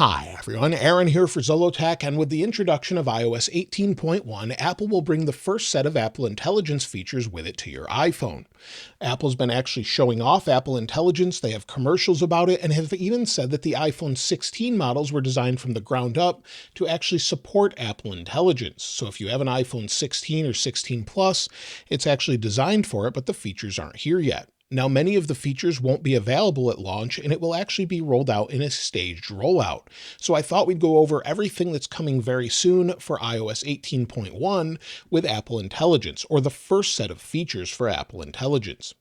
Hi everyone, Aaron here for Zollotech, and with the introduction of iOS 18.1, Apple will bring the first set of Apple Intelligence features with it to your iPhone. Apple's been actually showing off Apple Intelligence, they have commercials about it, and have even said that the iPhone 16 models were designed from the ground up to actually support Apple Intelligence. So if you have an iPhone 16 or 16 Plus, it's actually designed for it, but the features aren't here yet. Now, many of the features won't be available at launch, and it will actually be rolled out in a staged rollout. So I thought we'd go over everything that's coming very soon for iOS 18.1 with Apple Intelligence, or the first set of features for Apple Intelligence.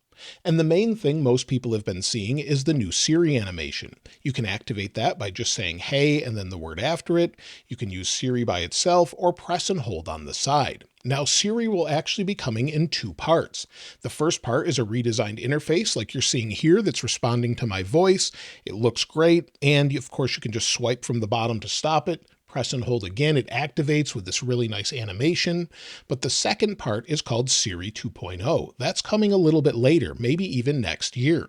And the main thing most people have been seeing is the new Siri animation. You can activate that by just saying hey and then the word after it. You can use Siri by itself or press and hold on the side. Now, Siri will actually be coming in two parts. The first part is a redesigned interface like you're seeing here that's responding to my voice. It looks great, and of course you can just swipe from the bottom to stop it. Press and hold again, it activates with this really nice animation. But the second part is called Siri 2.0. That's coming a little bit later, maybe even next year.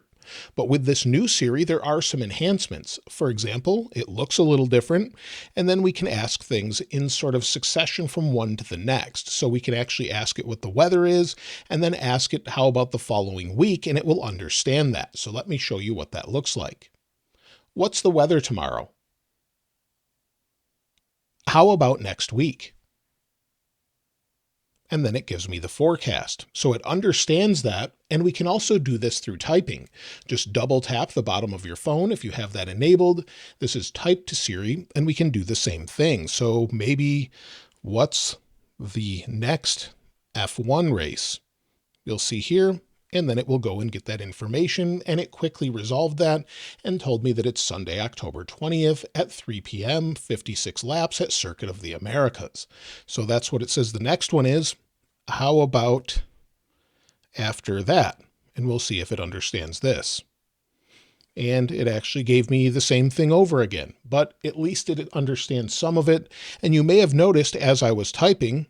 But with this new Siri, there are some enhancements. For example, it looks a little different, and then we can ask things in sort of succession from one to the next. So we can actually ask it what the weather is, and then ask it how about the following week, and it will understand that. So let me show you what that looks like. What's the weather tomorrow? How about next week? And then it gives me the forecast. So it understands that, and we can also do this through typing. Just double tap the bottom of your phone if you have that enabled. This is Type to Siri, and we can do the same thing. So maybe what's the next F1 race? You'll see here, and then it will go and get that information, and it quickly resolved that and told me that it's Sunday, October 20th at 3 p.m., 56 laps at Circuit of the Americas. So that's what it says the next one is. How about after that? And we'll see if it understands this. And it actually gave me the same thing over again, but at least it understands some of it. And you may have noticed as I was typing,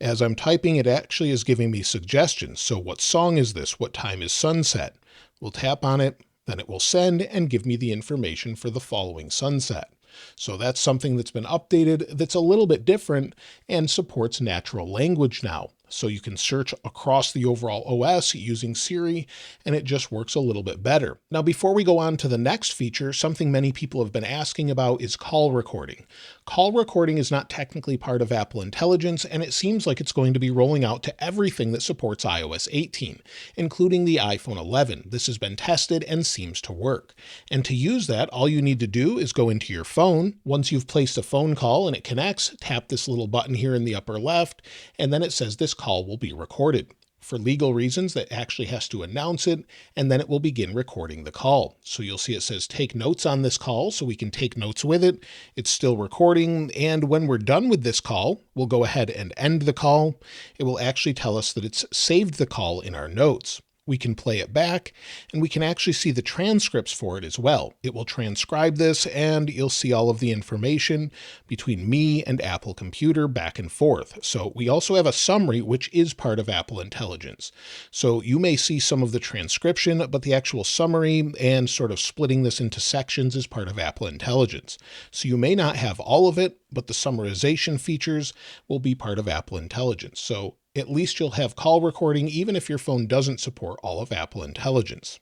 as I'm typing, it actually is giving me suggestions. So what song is this? What time is sunset? We'll tap on it, then it will send and give me the information for the following sunset. So that's something that's been updated that's a little bit different and supports natural language now. So you can search across the overall OS using Siri, and it just works a little bit better. Now, before we go on to the next feature, something many people have been asking about is call recording. Call recording is not technically part of Apple Intelligence, and it seems like it's going to be rolling out to everything that supports iOS 18, including the iPhone 11. This has been tested and seems to work. And to use that, all you need to do is go into your phone. Once you've placed a phone call and it connects, tap this little button here in the upper left, and then it says this call will be recorded. For legal reasons, that actually has to announce it, and then it will begin recording the call. So you'll see it says take notes on this call, so we can take notes with it. It's still recording, and when we're done with this call, we'll go ahead and end the call. It will actually tell us that it's saved the call in our notes. We can play it back, and we can actually see the transcripts for it as well. It will transcribe this, and you'll see all of the information between me and Apple Computer back and forth. So we also have a summary, which is part of Apple Intelligence. So you may see some of the transcription, but the actual summary and sort of splitting this into sections is part of Apple Intelligence. So you may not have all of it, but the summarization features will be part of Apple Intelligence. So at least you'll have call recording even if your phone doesn't support all of Apple Intelligence.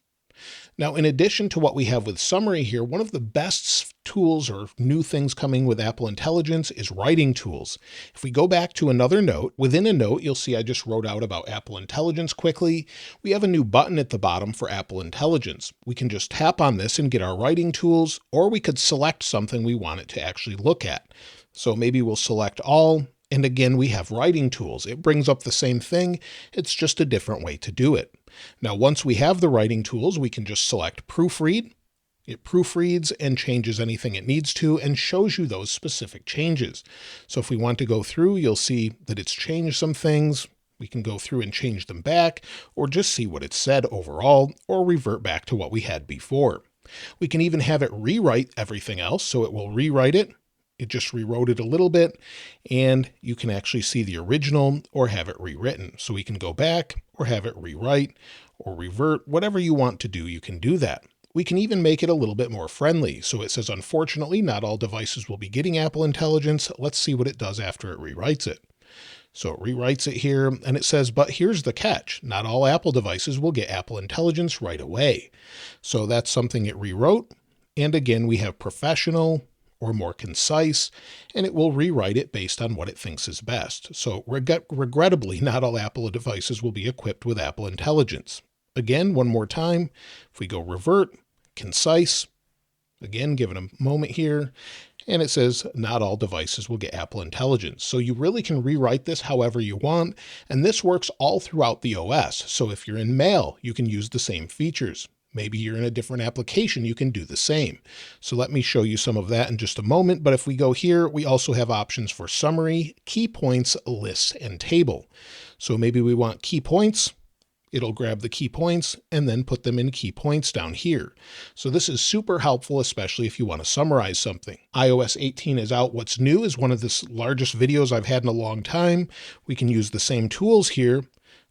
Now, in addition to what we have with summary here, one of the best tools or new things coming with Apple Intelligence is writing tools. If we go back to another note, within a note, you'll see I just wrote out about Apple Intelligence quickly. We have a new button at the bottom for Apple Intelligence. We can just tap on this and get our writing tools, or we could select something we want it to actually look at. So maybe we'll select all. And again, we have writing tools. It brings up the same thing. It's just a different way to do it. Now, once we have the writing tools, we can just select proofread. It proofreads and changes anything it needs to and shows you those specific changes. So if we want to go through, you'll see that it's changed some things. We can go through and change them back, or just see what it said overall, or revert back to what we had before. We can even have it rewrite everything else. So it will rewrite it. It just rewrote it a little bit, and you can actually see the original or have it rewritten. So we can go back or have it rewrite or revert, whatever you want to do, you can do that. We can even make it a little bit more friendly. So it says, unfortunately, not all devices will be getting Apple Intelligence. Let's see what it does after it rewrites it. So it rewrites it here and it says, but here's the catch. Not all Apple devices will get Apple Intelligence right away. So that's something it rewrote. And again, we have professional or more concise, and it will rewrite it based on what it thinks is best. So regrettably, not all Apple devices will be equipped with Apple Intelligence. Again, one more time, if we go revert, concise, again, give it a moment here, and it says not all devices will get Apple Intelligence. So you really can rewrite this however you want, and this works all throughout the OS. So if you're in Mail, you can use the same features. Maybe you're in a different application, you can do the same. So let me show you some of that in just a moment. But if we go here, we also have options for summary, key points, lists, and table. So maybe we want key points. It'll grab the key points and then put them in key points down here. So this is super helpful, especially if you want to summarize something. iOS 18 is out. What's new is one of the largest videos I've had in a long time. We can use the same tools here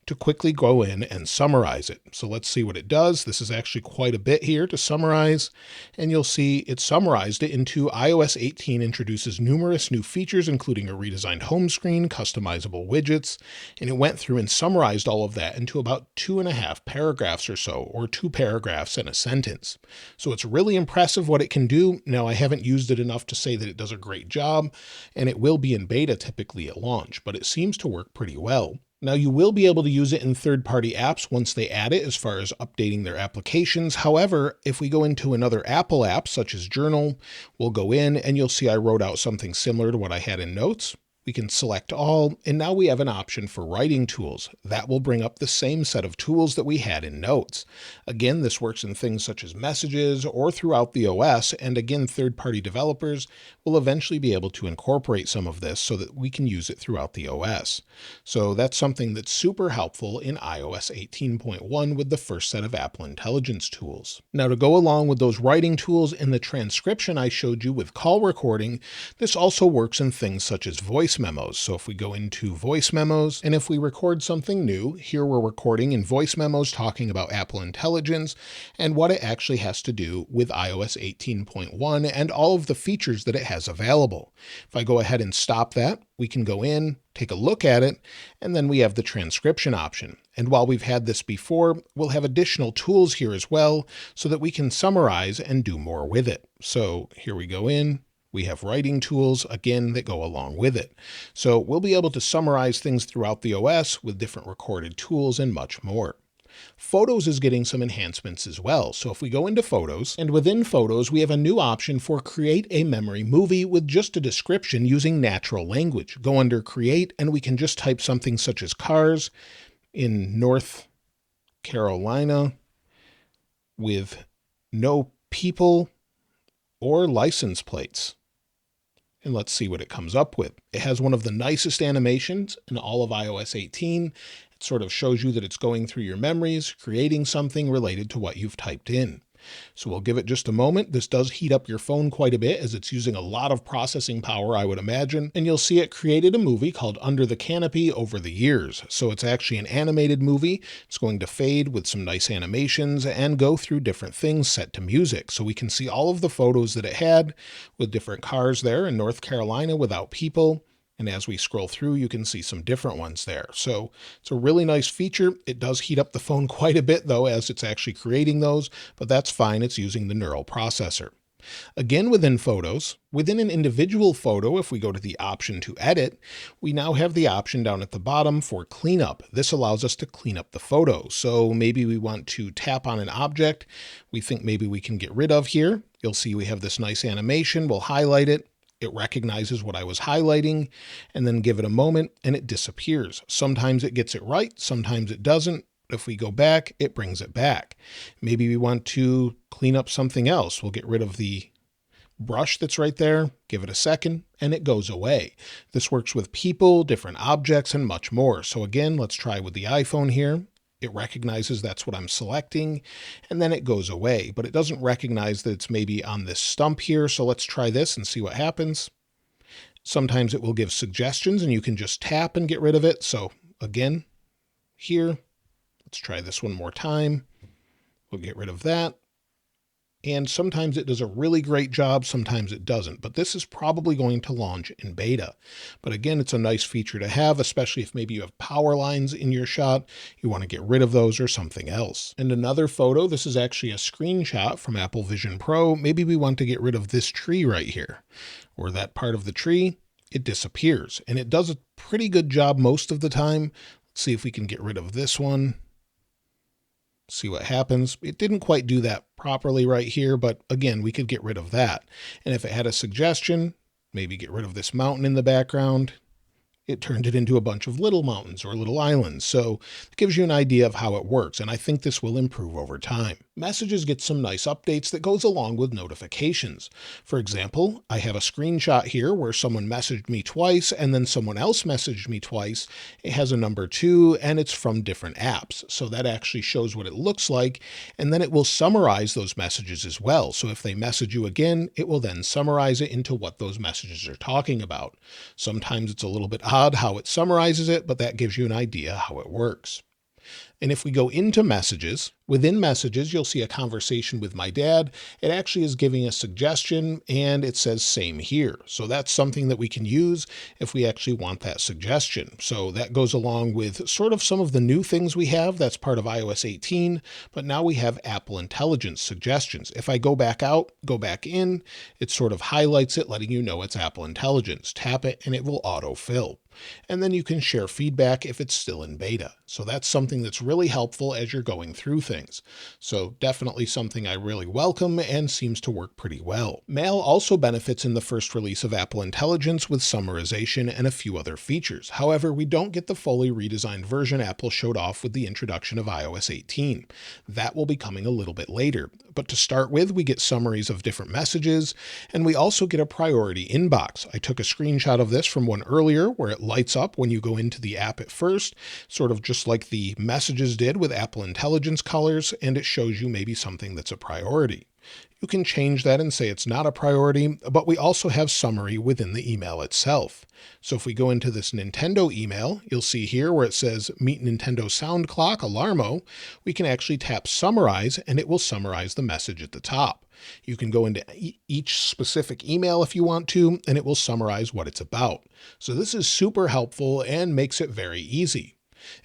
to quickly go in and summarize it. So let's see what it does. This is actually quite a bit here to summarize, and you'll see it summarized it into iOS 18 introduces numerous new features, including a redesigned home screen, customizable widgets, and it went through and summarized all of that into about 2.5 paragraphs or so, or 2 paragraphs and a sentence. So it's really impressive what it can do. Now, I haven't used it enough to say that it does a great job, and it will be in beta typically at launch, but it seems to work pretty well. Now, you will be able to use it in third-party apps once they add it as far as updating their applications. However, if we go into another Apple app, such as Journal, we'll go in and you'll see I wrote out something similar to what I had in Notes. We can select all, and now we have an option for writing tools. That will bring up the same set of tools that we had in Notes. Again, this works in things such as messages or throughout the OS, and again, third-party developers will eventually be able to incorporate some of this so that we can use it throughout the OS. So that's something that's super helpful in iOS 18.1 with the first set of Apple Intelligence tools. Now, to go along with those writing tools and the transcription I showed you with call recording, this also works in things such as voice memos. So if we go into voice memos, and if we record something new, here we're recording in voice memos talking about Apple Intelligence and what it actually has to do with iOS 18.1 and all of the features that it has available. If I go ahead and stop that, we can go in, take a look at it, and then we have the transcription option. And while we've had this before, we'll have additional tools here as well so that we can summarize and do more with it. So here we go in. We have writing tools, again, that go along with it. So we'll be able to summarize things throughout the OS with different recorded tools and much more. Photos is getting some enhancements as well. So if we go into Photos, and within Photos, we have a new option for Create a Memory Movie with just a description using natural language. Go under Create, and we can just type something such as cars in North Carolina with no people or license plates. And let's see what it comes up with. It has one of the nicest animations in all of iOS 18. It sort of shows you that it's going through your memories, creating something related to what you've typed in. So we'll give it just a moment. This does heat up your phone quite a bit as it's using a lot of processing power, I would imagine. And you'll see it created a movie called Under the Canopy Over the Years. So it's actually an animated movie. It's going to fade with some nice animations and go through different things set to music. So we can see all of the photos that it had with different cars there in North Carolina without people. And as we scroll through, you can see some different ones there. So it's a really nice feature. It does heat up the phone quite a bit, though, as it's actually creating those, but that's fine. It's using the neural processor. Again, within Photos, within an individual photo, if we go to the option to edit, we now have the option down at the bottom for cleanup. This allows us to clean up the photo. So maybe we want to tap on an object we think maybe we can get rid of here. You'll see we have this nice animation. We'll highlight it. It recognizes what I was highlighting and then give it a moment and it disappears. Sometimes it gets it right. Sometimes it doesn't. If we go back, it brings it back. Maybe we want to clean up something else. We'll get rid of the brush that's right there, give it a second, and it goes away. This works with people, different objects, and much more. So again, let's try with the iPhone here. It recognizes that's what I'm selecting, and then it goes away, but it doesn't recognize that it's maybe on this stump here. So let's try this and see what happens. Sometimes it will give suggestions and you can just tap and get rid of it. So again, here, let's try this one more time. We'll get rid of that. And sometimes it does a really great job, sometimes it doesn't, but this is probably going to launch in beta. But again, it's a nice feature to have, especially if maybe you have power lines in your shot, you want to get rid of those or something else. And another photo, this is actually a screenshot from Apple Vision Pro. Maybe we want to get rid of this tree right here, or that part of the tree, it disappears. And it does a pretty good job most of the time. Let's see if we can get rid of this one. See what happens. It didn't quite do that properly right here, but again, we could get rid of that. And if it had a suggestion, maybe get rid of this mountain in the background, it turned it into a bunch of little mountains or little islands. So it gives you an idea of how it works. And I think this will improve over time. Messages get some nice updates that goes along with notifications. For example, I have a screenshot here where someone messaged me twice and then someone else messaged me twice. It has a number 2 and it's from different apps. So that actually shows what it looks like. And then it will summarize those messages as well. So if they message you again, it will then summarize it into what those messages are talking about. Sometimes it's a little bit odd how it summarizes it, but that gives you an idea how it works. And if we go into messages, within messages, you'll see a conversation with my dad. It actually is giving a suggestion and it says same here. So that's something that we can use if we actually want that suggestion. So that goes along with sort of some of the new things we have. That's part of iOS 18, but now we have Apple Intelligence suggestions. If I go back out, go back in, it sort of highlights it, letting you know it's Apple Intelligence. Tap it and it will autofill. And then you can share feedback if it's still in beta. So that's something that's really helpful as you're going through things. So definitely something I really welcome and seems to work pretty well. Mail also benefits in the first release of Apple Intelligence with summarization and a few other features. However, we don't get the fully redesigned version Apple showed off with the introduction of iOS 18. That will be coming a little bit later. But to start with, we get summaries of different messages, and we also get a priority inbox. I took a screenshot of this from one earlier where it lights up when you go into the app at first, sort of just like the messages did with Apple Intelligence colors, and it shows you maybe something that's a priority. You can change that and say it's not a priority, but we also have summary within the email itself. So if we go into this Nintendo email, you'll see here where it says Meet Nintendo Sound Clock Alarmo, we can actually tap summarize and it will summarize the message at the top. You can go into each specific email if you want to, and it will summarize what it's about. So this is super helpful and makes it very easy.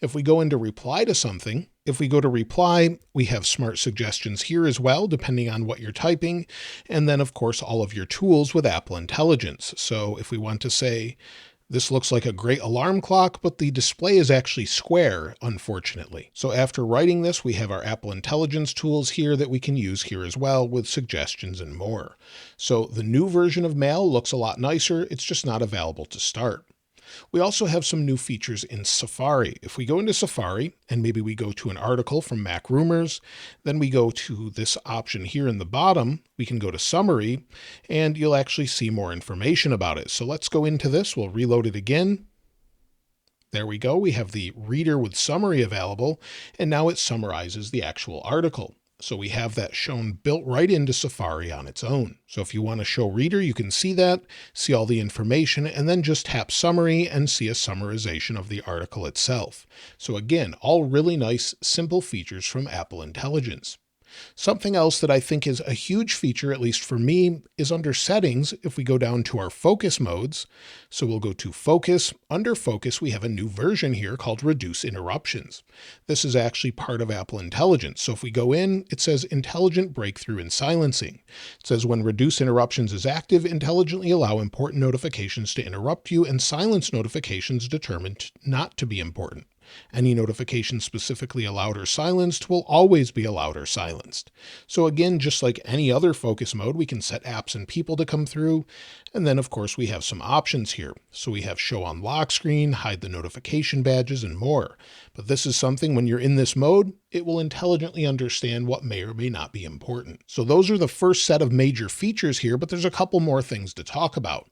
If we go into reply to something, if we go to reply, we have smart suggestions here as well, depending on what you're typing. And then of course, all of your tools with Apple Intelligence. So if we want to say, this looks like a great alarm clock, but the display is actually square, unfortunately. So after writing this, we have our Apple Intelligence tools here that we can use here as well with suggestions and more. So the new version of Mail looks a lot nicer. It's just not available to start. We also have some new features in Safari. If we go into Safari and maybe we go to an article from Mac Rumors, then we go to this option here in the bottom, we can go to Summary and you'll actually see more information about it. So let's go into this. We'll reload it again. There we go. We have the reader with summary available, and now it summarizes the actual article. So we have that shown built right into Safari on its own. So if you want to show reader, you can see that, see all the information, and then just tap summary and see a summarization of the article itself. So again, all really nice, simple features from Apple Intelligence. Something else that I think is a huge feature, at least for me, is under settings. If we go down to our focus modes, so we'll go to focus. Under focus, we have a new version here called reduce interruptions. This is actually part of Apple Intelligence. So if we go in, it says intelligent breakthrough and silencing. It says when reduce interruptions is active, intelligently allow important notifications to interrupt you and silence notifications determined not to be important. Any notification specifically allowed or silenced will always be allowed or silenced. So again, just like any other focus mode, we can set apps and people to come through. And then of course we have some options here. So we have show on lock screen, hide the notification badges, and more. But this is something when you're in this mode, it will intelligently understand what may or may not be important. So those are the first set of major features here, but there's a couple more things to talk about.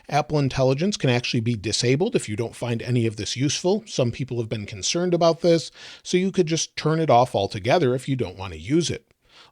Apple Intelligence can actually be disabled if you don't find any of this useful. Some people have been concerned about this, so you could just turn it off altogether if you don't want to use it.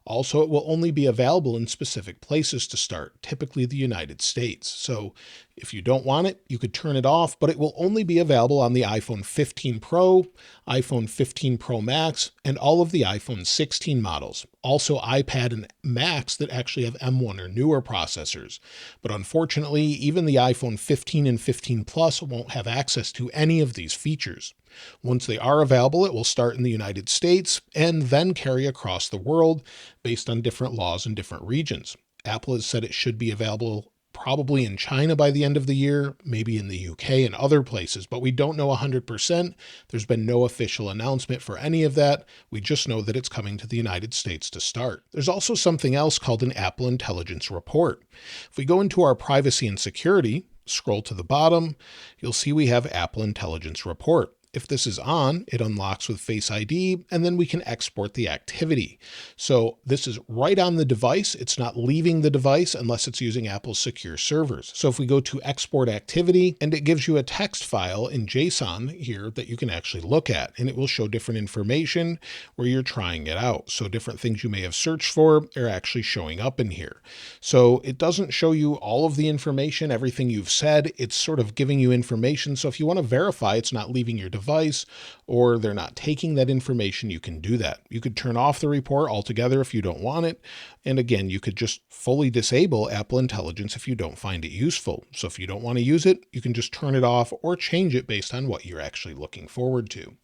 Also, it will only be available in specific places to start, typically the United States. So if you don't want it, you could turn it off, but it will only be available on the iPhone 15 Pro, iPhone 15 Pro Max, and all of the iPhone 16 models. also iPad and Macs that actually have M1 or newer processors. But unfortunately, even the iPhone 15 and 15 Plus won't have access to any of these features. Once they are available, it will start in the United States and then carry across the world based on different laws in different regions. Apple has said it should be available probably in China by the end of the year, maybe in the UK and other places, but we don't know 100%. There's been no official announcement for any of that. We just know that it's coming to the United States to start. There's also something else called an Apple Intelligence Report. If we go into our privacy and security, scroll to the bottom, you'll see we have Apple Intelligence Report. If this is on, it unlocks with Face ID, and then we can export the activity. So this is right on the device. It's not leaving the device unless it's using Apple's secure servers. So if we go to export activity, and it gives you a text file in JSON here that you can actually look at, and it will show different information where you're trying it out. So different things you may have searched for are actually showing up in here. So it doesn't show you all of the information, everything you've said. It's sort of giving you information. So if you want to verify it's not leaving your device or they're not taking that information, you can do that. You could turn off the report altogether if you don't want it. And again, you could just fully disable Apple Intelligence if you don't find it useful. So if you don't want to use it, you can just turn it off or change it based on what you're actually looking forward to.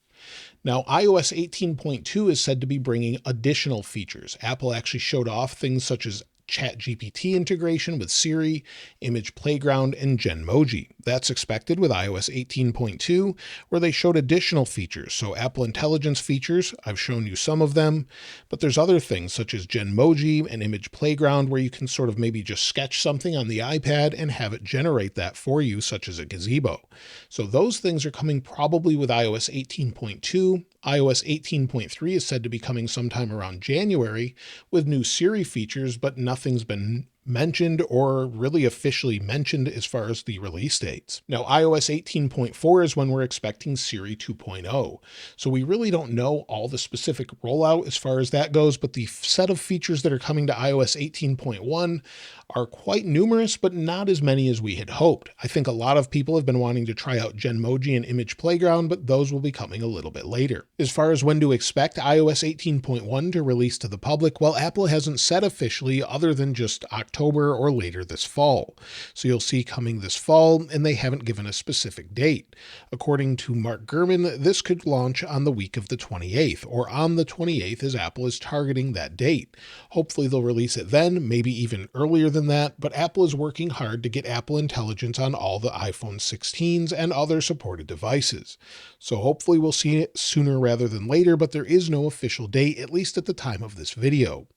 Now, iOS 18.2 is said to be bringing additional features. Apple actually showed off things such as ChatGPT integration with Siri, Image Playground, and Genmoji. That's expected with iOS 18.2, where they showed additional features. So Apple Intelligence features, I've shown you some of them, but there's other things such as Genmoji and Image Playground, where you can sort of maybe just sketch something on the iPad and have it generate that for you, such as a gazebo. So those things are coming probably with iOS 18.2. iOS 18.3 is said to be coming sometime around January with new Siri features, but nothing's been mentioned or really officially mentioned as far as the release dates. Now, iOS 18.4 is when we're expecting Siri 2.0. So we really don't know all the specific rollout as far as that goes, but the set of features that are coming to iOS 18.1 are quite numerous, but not as many as we had hoped. I think a lot of people have been wanting to try out Genmoji and Image Playground, but those will be coming a little bit later. As far as when to expect iOS 18.1 to release to the public, well, Apple hasn't said officially other than just October or later this fall. So you'll see coming this fall, and they haven't given a specific date. According to Mark Gurman, this could launch on the week of the 28th, or on the 28th as Apple is targeting that date. Hopefully they'll release it then, maybe even earlier than that, but Apple is working hard to get Apple Intelligence on all the iPhone 16s and other supported devices. So hopefully we'll see it sooner rather than later, but there is no official date, at least at the time of this video.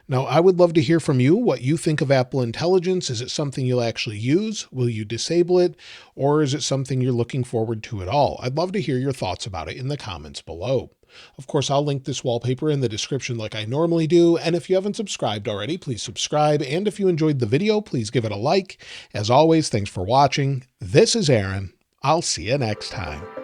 Now, I would love to hear from you what you think of Apple Intelligence. Is it something you'll actually use? Will you disable it? Or is it something you're looking forward to at all? I'd love to hear your thoughts about it in the comments below. Of course, I'll link this wallpaper in the description like I normally do. And if you haven't subscribed already, please subscribe. And if you enjoyed the video, please give it a like. As always, thanks for watching. This is Aaron. I'll see you next time.